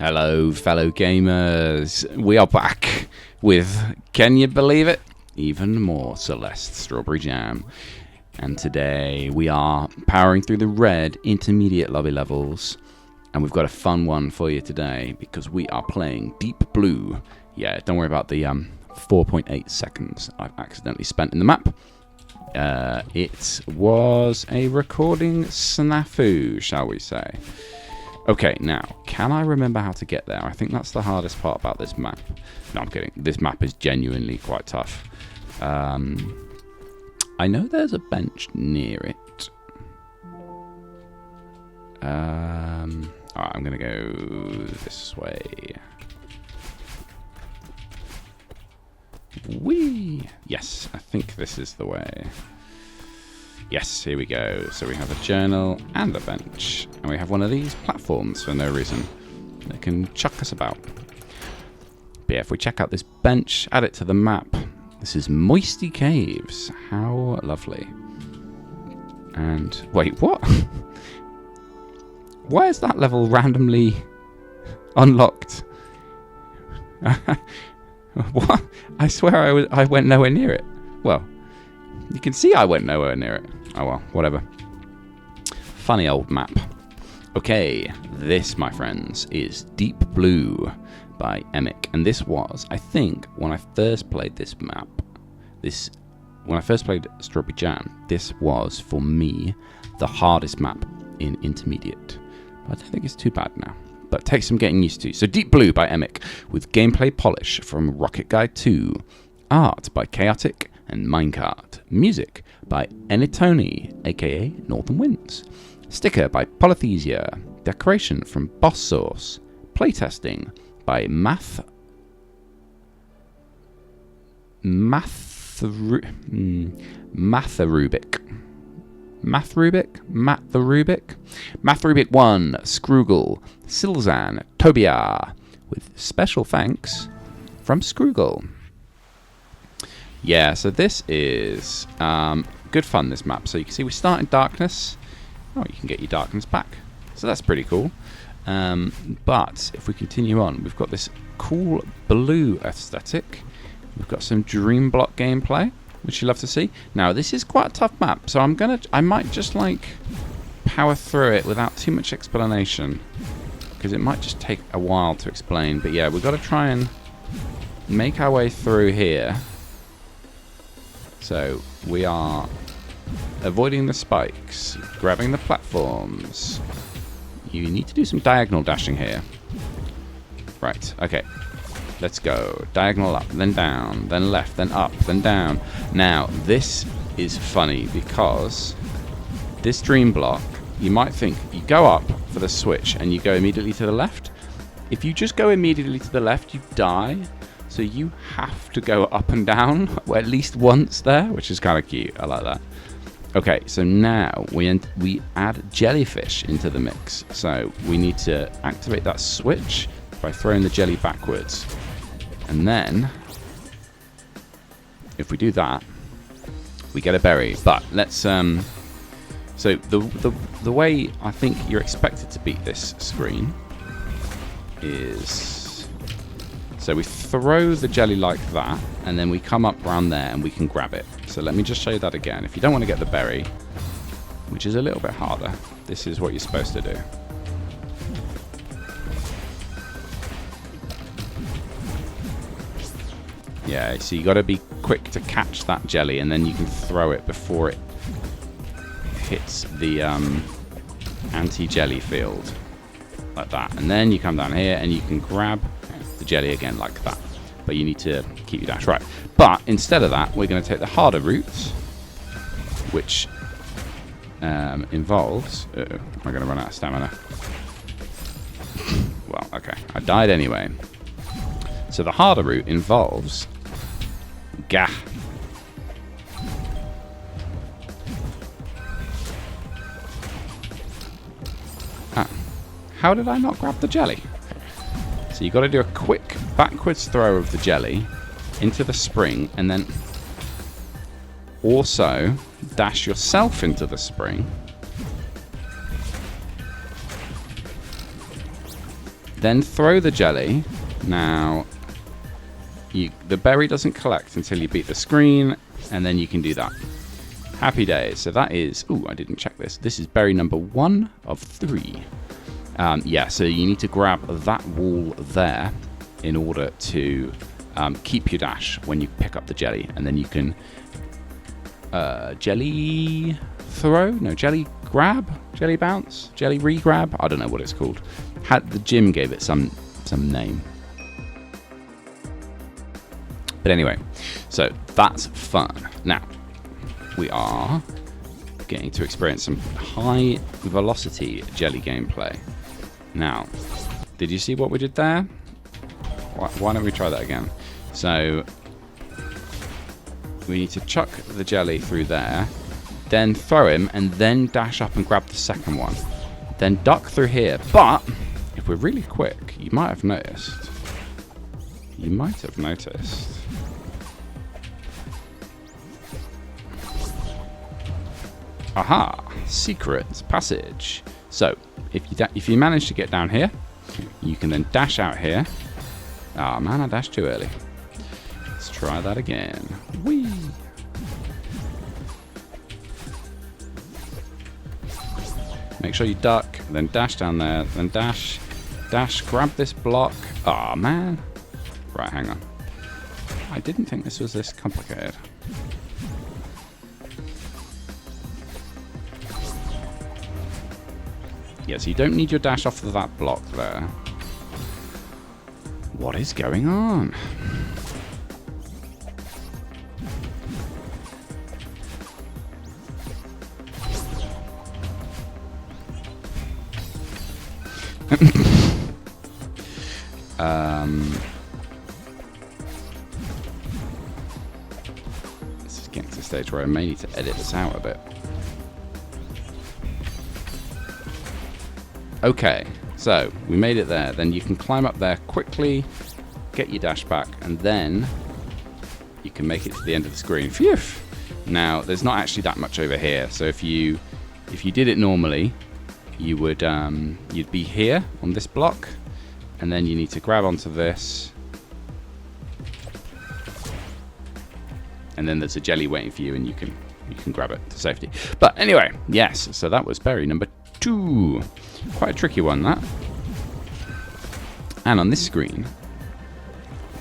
Hello, fellow gamers. We are back with, can you believe it? Even more Celeste Strawberry Jam. And today we are powering through the red intermediate lobby levels. And we've got a fun one for you today because we are playing Deep Blue. Yeah, don't worry about the 4.8 seconds I've accidentally spent in the map. It was a recording snafu, shall we say. Okay, now, can I remember how to get there? I think that's the hardest part about this map. No, I'm kidding. This map is genuinely quite tough. I know there's a bench near it. Alright, I'm going to go this way. Whee! Yes, I think this is the way. Yes, here we go. So we have a journal and a bench. And we have one of these platforms for no reason that can chuck us about. But yeah, if we check out this bench, add it to the map. This is Moisty Caves. How lovely. And, wait, what? Why is that level randomly unlocked? What? I swear I went nowhere near it. Well, you can see I went nowhere near it. Oh well, whatever. Funny old map. Okay, this, my friends, is Deep Blue by Emic. And this was, I think, when I first played this map, when I first played Strawberry Jam, this was, for me, the hardest map in Intermediate. But I don't think it's too bad now. But it takes some getting used to. So Deep Blue by Emic, with gameplay polish from Rocket Guide 2. Art by Chaotic and Minecart. Music by Enitoni, aka Northern Winds. Sticker by Polythesia. Decoration from Boss Source. Playtesting by Matherubic. Matherubic 1, Scroogle, Silzan, Tobia, with special thanks from Scroogle. Yeah, so this is good fun, this map. So you can see we start in darkness. Oh, you can get your darkness back. So that's pretty cool. But if we continue on, we've got this cool blue aesthetic. We've got some Dream Block gameplay, which you love to see. Now, this is quite a tough map, so I might just like power through it without too much explanation, because it might just take a while to explain. But yeah, we've got to try and make our way through here. So we are avoiding the spikes, grabbing the platforms. You need to do some diagonal dashing here. Right, okay. Let's go. Diagonal up, then down, then left, then up, then down. Now, this is funny because this dream block, you might think you go up for the switch and you go immediately to the left. If you just go immediately to the left, you die. So you have to go up and down at least once there, which is kind of cute. I like that. Okay, so now we add jellyfish into the mix. So we need to activate that switch by throwing the jelly backwards. And then, if we do that, we get a berry. But let's, so the way I think you're expected to beat this screen is, so we throw the jelly like that, and then we come up around there and we can grab it. So let me just show you that again. If you don't want to get the berry, which is a little bit harder, this is what you're supposed to do. Yeah, so you got to be quick to catch that jelly, and then you can throw it before it hits the anti-jelly field, like that. And then you come down here and you can grab the jelly again like that. But you need to keep your dash right. But instead of that, we're going to take the harder route, which involves... Uh-oh, am I going to run out of stamina? Well, okay. I died anyway. So the harder route involves... Gah. Ah. How did I not grab the jelly? So you've got to do a quick backwards throw of the jelly into the spring, and then also dash yourself into the spring Then throw the jelly. Now, the berry doesn't collect until you beat the screen, and then you can do that. Happy days. So that is... Ooh, I didn't check this. This is berry number 1 of 3. Yeah, so you need to grab that wall there in order to keep your dash when you pick up the jelly. And then you can jelly throw? No, jelly grab? Jelly bounce? Jelly re-grab? I don't know what it's called. The gym gave it some name. But anyway, so that's fun. Now, we are getting to experience some high velocity jelly gameplay. Now, did you see what we did there? Why don't we try that again? So, we need to chuck the jelly through there, then throw him, and then dash up and grab the second one. Then duck through here. But, if we're really quick, you might have noticed. Aha! Secret passage. So, if you manage to get down here, you can then dash out here. Ah, man, I dashed too early. Let's try that again. Whee! Make sure you duck, then dash down there, then dash, grab this block. Ah, man. Right, hang on. I didn't think this was this complicated. Yeah, so you don't need your dash off of that block there. What is going on? This is getting to the stage where I may need to edit this out a bit. Okay, so we made it there. Then you can climb up there quickly, get your dash back, and then you can make it to the end of the screen. Phew! Now, there's not actually that much over here. So if you did it normally, you would you'd be here on this block, and then you need to grab onto this, and then there's a jelly waiting for you, and you can grab it to safety. But anyway, yes. So that was berry number 2. Quite a tricky one, that. And on this screen,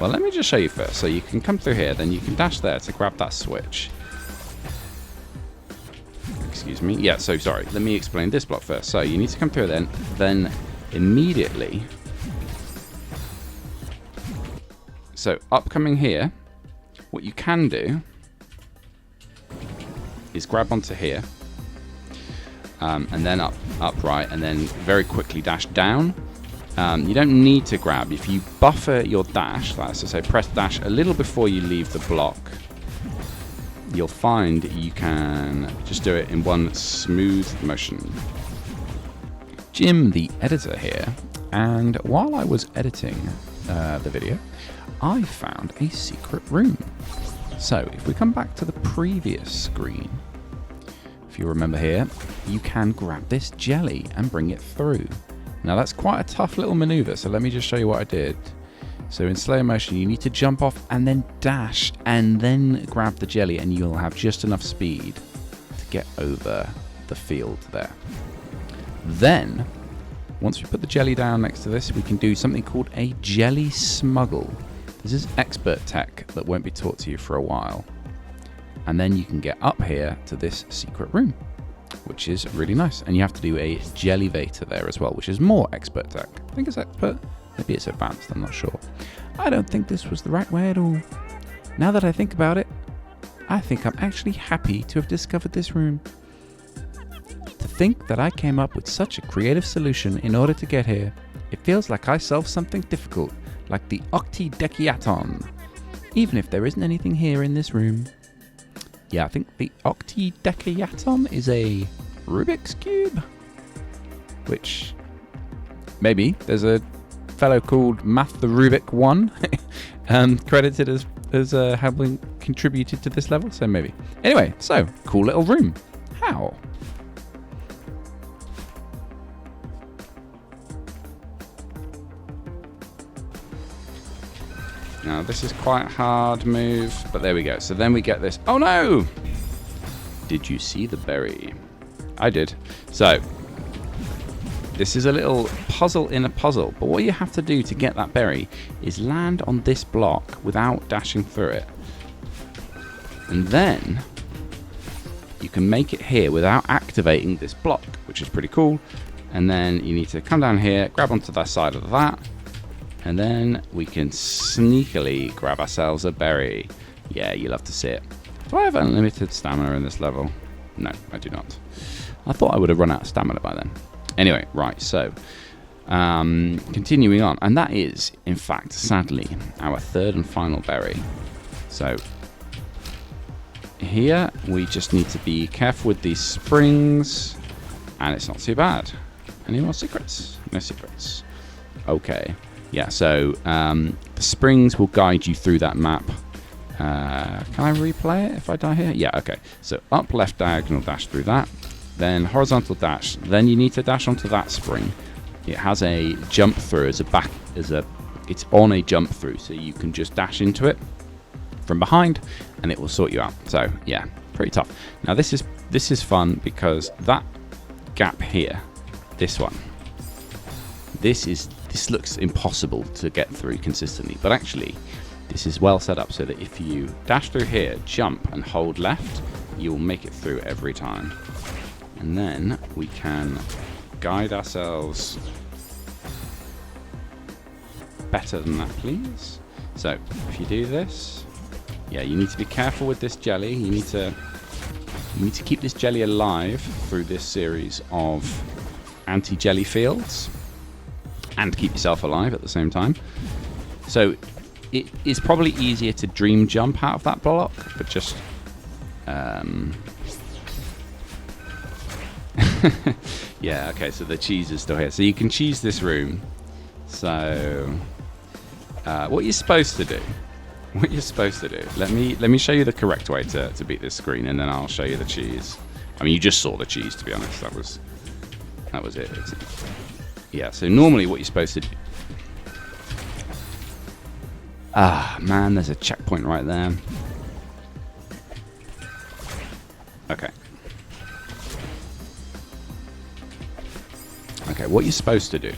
well, let me just show you first. So you can come through here, then you can dash there to grab that switch. Excuse me. Yeah, so sorry. Let me explain this block first. So you need to come through then immediately. So upcoming here, what you can do is grab onto here. And then upright, and then very quickly dash down. You don't need to grab. If you buffer your dash, that's to say press dash a little before you leave the block, you'll find you can just do it in one smooth motion. Jim, the editor here, and while I was editing the video, I found a secret room. So if we come back to the previous screen, if you remember here, you can grab this jelly and bring it through. Now that's quite a tough little maneuver, so let me just show you what I did. So in slow motion, you need to jump off and then dash and then grab the jelly, and you'll have just enough speed to get over the field there. Then, once we put the jelly down next to this, we can do something called a jelly smuggle. This is expert tech that won't be taught to you for a while. And then you can get up here to this secret room, which is really nice. And you have to do a jellyvator there as well, which is more expert tech. I think it's expert. Maybe it's advanced. I'm not sure. I don't think this was the right way at all. Now that I think about it, I think I'm actually happy to have discovered this room. To think that I came up with such a creative solution in order to get here, it feels like I solved something difficult, like the octidecaton, even if there isn't anything here in this room. Yeah, I think the octidecaton is a Rubik's Cube, which maybe there's a fellow called Math the Rubik 1 credited as having contributed to this level, so maybe. Anyway, so cool little room. How? Now, this is quite a hard move, but there we go. So then we get this. Oh, no! Did you see the berry? I did. So, this is a little puzzle in a puzzle. But what you have to do to get that berry is land on this block without dashing through it. And then you can make it here without activating this block, which is pretty cool. And then you need to come down here, grab onto that side of that. And then we can sneakily grab ourselves a berry. Yeah, you love to see it. Do I have unlimited stamina in this level? No, I do not. I thought I would have run out of stamina by then. Anyway, right, so continuing on. And that is, in fact, sadly, our third and final berry. So here we just need to be careful with these springs. And it's not too bad. Any more secrets? No secrets. Okay. Yeah, so the springs will guide you through that map. Can I replay it if I die here? Yeah, okay. So up, left, diagonal dash through that. Then horizontal dash. Then you need to dash onto that spring. It has a jump through it's on a jump through, so you can just dash into it from behind and it will sort you out. So yeah, pretty tough. Now this is fun because that gap here, this one, this looks impossible to get through consistently, but actually this is well set up so that if you dash through here, jump and hold left, you'll make it through every time. And then we can guide ourselves better than that, please. So if you do this, yeah, you need to be careful with this jelly. You need to keep this jelly alive through this series of anti-jelly fields and keep yourself alive at the same time. So it is probably easier to dream jump out of that block, but just yeah, okay, so the cheese is still here. So you can cheese this room. So what you're supposed to do, let me show you the correct way to beat this screen, and then I'll show you the cheese. I mean, you just saw the cheese, to be honest. That was it. Yeah, so normally what you're supposed to do... Ah, man, there's a checkpoint right there. Okay. Okay, what you're supposed to do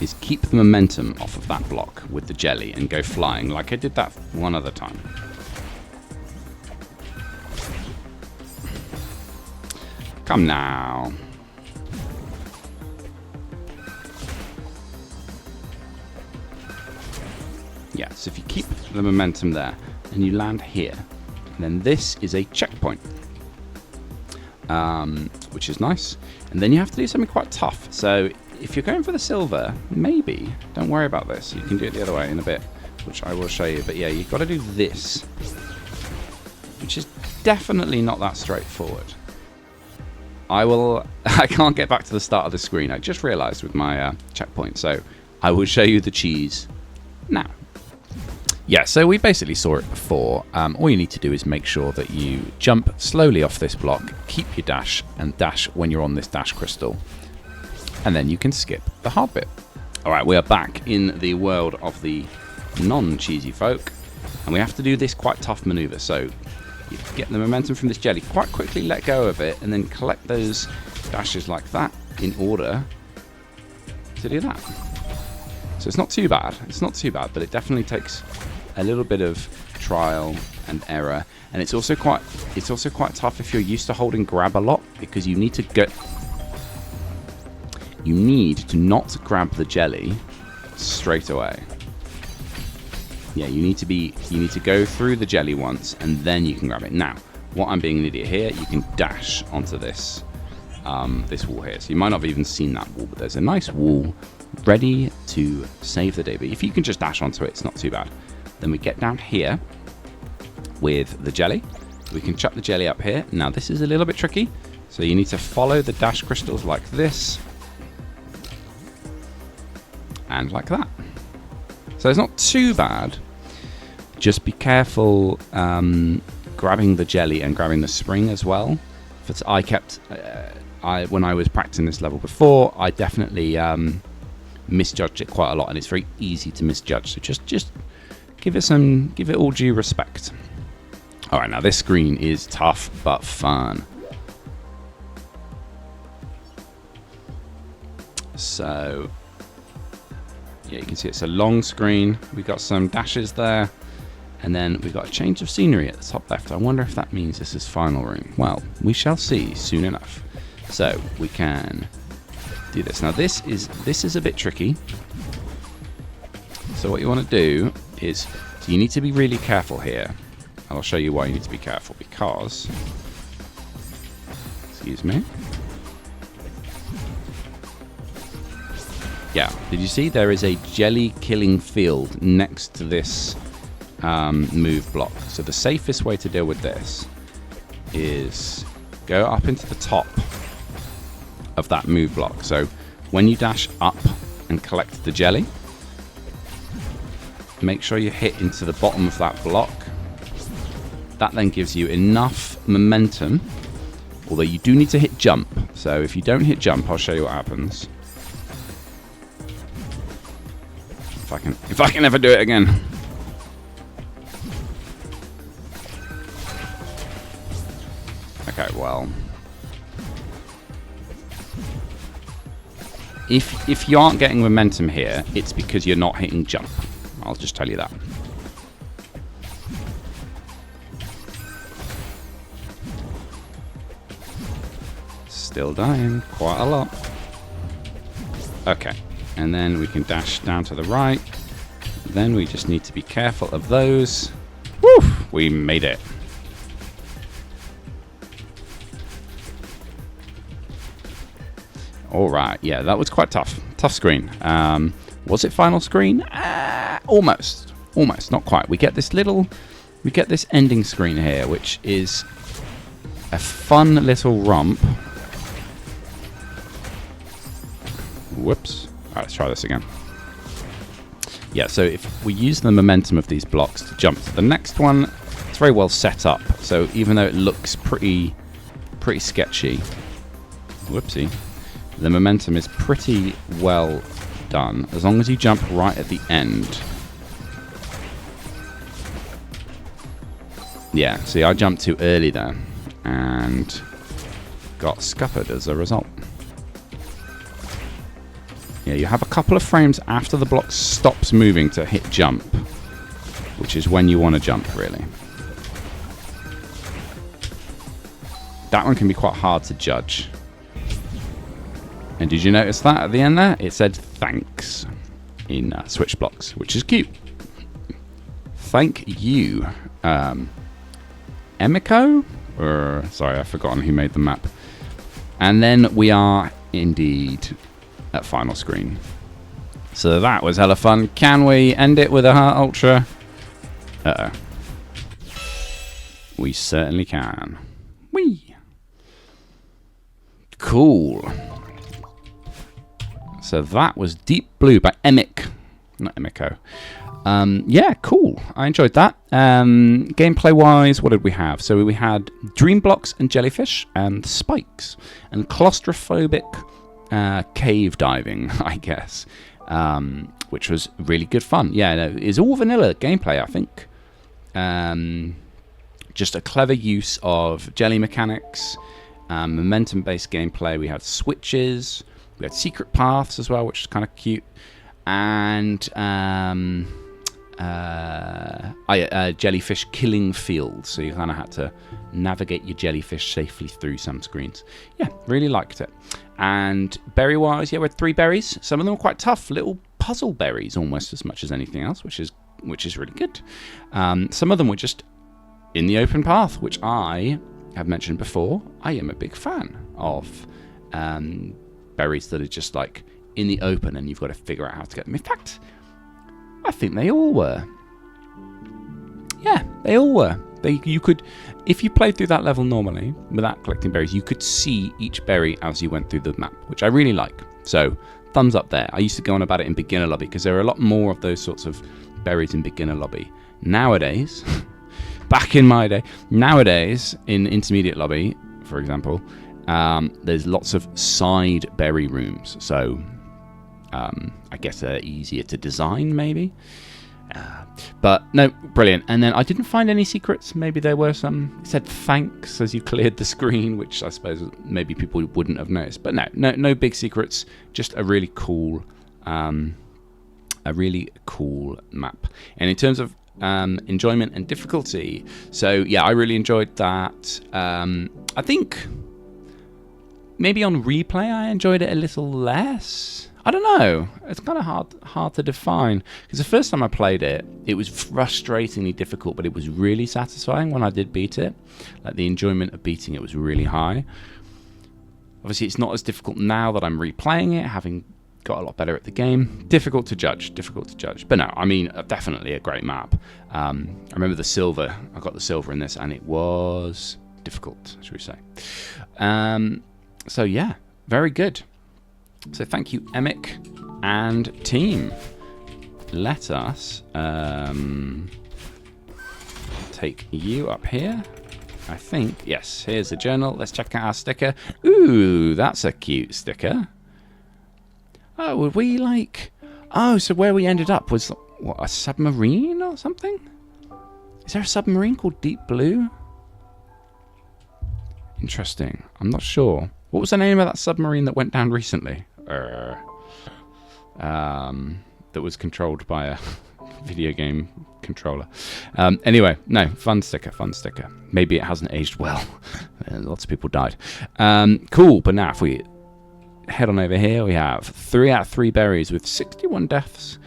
is keep the momentum off of that block with the jelly and go flying like I did that one other time. Come now. Yeah, so if you keep the momentum there and you land here, then this is a checkpoint, which is nice. And then you have to do something quite tough. So if you're going for the silver, maybe don't worry about this. You can do it the other way in a bit, which I will show you. But yeah, you've got to do this, which is definitely not that straightforward. I can't get back to the start of the screen. I just realized with my checkpoint. So I will show you the cheese now. Yeah, so we basically saw it before. All you need to do is make sure that you jump slowly off this block, keep your dash, and dash when you're on this dash crystal. And then you can skip the hard bit. All right, we are back in the world of the non-cheesy folk. And we have to do this quite tough maneuver. So you get the momentum from this jelly, quite quickly let go of it, and then collect those dashes like that in order to do that. So it's not too bad. It's not too bad, but it definitely takes a little bit of trial and error. And it's also quite tough if you're used to holding grab a lot, because you need to not grab the jelly straight away. Yeah, you need to go through the jelly once and then you can grab it. Now, what I'm being an idiot here, you can dash onto this this wall here. So you might not have even seen that wall, but there's a nice wall ready to save the day. But if you can just dash onto it, it's not too bad. Then we get down here with the jelly. We can chuck the jelly up here. Now this is a little bit tricky. So you need to follow the dash crystals like this. And like that. So it's not too bad. Just be careful grabbing the jelly and grabbing the spring as well. When I was practicing this level before, I definitely misjudged it quite a lot, and it's very easy to misjudge. So just give it all due respect. All right, now this screen is tough but fun. So yeah, you can see it's a long screen. We got some dashes there, and then we've got a change of scenery at the top left. I wonder if that means this is final room. Well, we shall see soon enough. So we can do this. Now this is a bit tricky. So what you want to do is, so you need to be really careful here. I'll show you why you need to be careful, because, excuse me. Yeah, did you see there is a jelly killing field next to this move block? So the safest way to deal with this is go up into the top of that move block. So when you dash up and collect the jelly, make sure you hit into the bottom of that block. That then gives you enough momentum, although you do need to hit jump. So if you don't hit jump, I'll show you what happens. If I can ever do it again. Okay, well, if you aren't getting momentum here, it's because you're not hitting jump. I'll just tell you that. Still dying quite a lot. Okay, and then we can dash down to the right. Then we just need to be careful of those. Woo! We made it. All right, yeah, that was quite tough. Tough screen. Was it final screen? Almost, not quite. We get this ending screen here, which is a fun little romp. Whoops. All right, let's try this again. Yeah, so if we use the momentum of these blocks to jump to the next one, it's very well set up. So even though it looks pretty sketchy, whoopsie, the momentum is pretty well done, as long as you jump right at the end. Yeah, see, I jumped too early there and got scuppered as a result. Yeah, you have a couple of frames after the block stops moving to hit jump, which is when you want to jump, really. That one can be quite hard to judge. And did you notice that at the end there? It said thanks in switch blocks, which is cute. Thank you. Emiko? Sorry, I've forgotten who made the map. And then we are indeed at final screen. So that was hella fun. Can we end it with a Heart Ultra? Uh-oh. We certainly can. Whee! Cool. So that was Deep Blue by Emic. Not Emiko. Yeah, cool. I enjoyed that. Gameplay-wise, what did we have? So we had Dream Blocks and Jellyfish and Spikes and Claustrophobic cave diving, I guess, which was really good fun. Yeah, no, it's all vanilla gameplay, I think. Just a clever use of jelly mechanics, momentum-based gameplay. We had switches, we had secret paths as well, which is kind of cute, and jellyfish killing fields. So you kind of had to navigate your jellyfish safely through some screens. Yeah, really liked it. And berry-wise, yeah, we had 3 berries. Some of them were quite tough, little puzzle berries, almost as much as anything else, which is really good. Some of them were just in the open path, which I have mentioned before. I am a big fan of berries that are just like in the open, and you've got to figure out how to get them. In fact, I think they all were. Yeah, they all were. You could, if you played through that level normally without collecting berries, you could see each berry as you went through the map, which I really like. So thumbs up there. I used to go on about it in beginner lobby because there are a lot more of those sorts of berries in beginner lobby. Nowadays, back in my day, nowadays in intermediate lobby, for example, there's lots of side berry rooms. So I guess easier to design, maybe. But no, brilliant. And then I didn't find any secrets. Maybe there were some. It said thanks as you cleared the screen, which I suppose maybe people wouldn't have noticed. But no big secrets. Just a really cool map. And in terms of enjoyment and difficulty, so yeah, I really enjoyed that. I think maybe on replay I enjoyed it a little less. I don't know. It's kind of hard to define, because the first time I played it, it was frustratingly difficult, but it was really satisfying when I did beat it. Like, the enjoyment of beating it was really high. Obviously, it's not as difficult now that I'm replaying it, having got a lot better at the game. Difficult to judge. But no, I mean, definitely a great map. I remember the silver. I got the silver in this, and it was difficult, should we say. So yeah, very good. So thank you, Emic and team. Let us take you up here. I think, yes, here's the journal. Let's check out our sticker. Ooh, that's a cute sticker. Oh, would we like... Oh, so where we ended up was, what, a submarine or something? Is there a submarine called Deep Blue? Interesting. I'm not sure. What was the name of that submarine that went down recently? That was controlled by a video game controller. Anyway, no, fun sticker. Maybe it hasn't aged well. Lots of people died. Cool, but now if we head on over here, we have 3 out of 3 berries with 61 deaths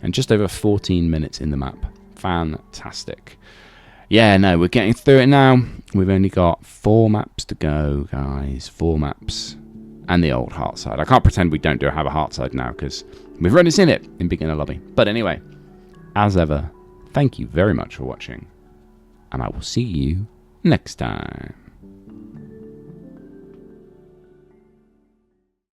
and just over 14 minutes in the map. Fantastic. Yeah, no, we're getting through it now. We've only got 4 maps to go, guys. 4 maps. And the old heart side. I can't pretend we don't have a heart side now, because we've already seen it in beginner lobby. But anyway, as ever, thank you very much for watching. And I will see you next time.